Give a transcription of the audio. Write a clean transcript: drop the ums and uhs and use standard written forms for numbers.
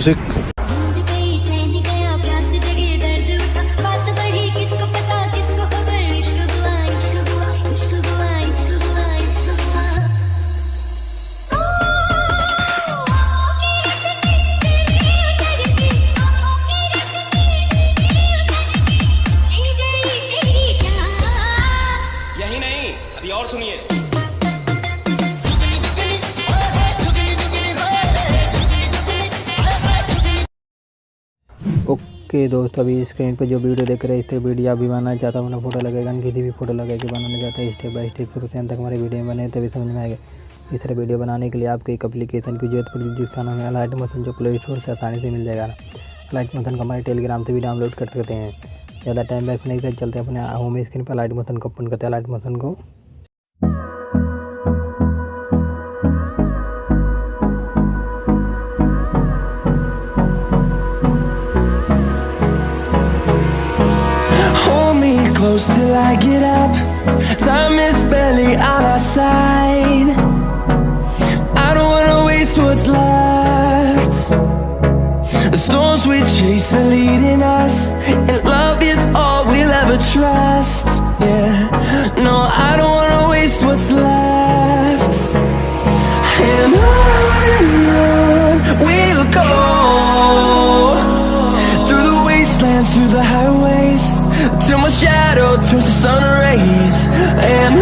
music. यही नहीं, अभी और सुनिए। ओके दोस्तों, अभी स्क्रीन पर जो वीडियो देख रहे थे, वीडियो अभी बनाना चाहता हूँ, अपना फोटो लगेगा, किसी भी फोटो लगा के बनाना चाहता है, स्टेप बाय स्टेप शुरू से अंत तक हमारे वीडियो में बने तभी समझ में आएगा। इस तरह वीडियो बनाने के लिए आपको एक एप्लीकेशन की जरूरत पड़ेगी जिसका नाम है अलाइट मोशन, जो प्ले स्टोर से आसानी से मिल जाएगा। अलाइट मोशन का हमारे टेलीग्राम से भी डाउनलोड कर सकते हैं। ज़्यादा टाइम बैक नहीं कर चलते अपने होम स्क्रीन पर अलाइट मोशन को ओपन करते हैं। अलाइट मोशन को close till I get up. Time is barely on our side. I don't wanna waste what's left. The storms we chase are leading us, and love is all we'll ever trust. Yeah, no, I don't wanna waste what's left. And on we'll go, through the wastelands, through the highways, till my shadow turns to sun rays. And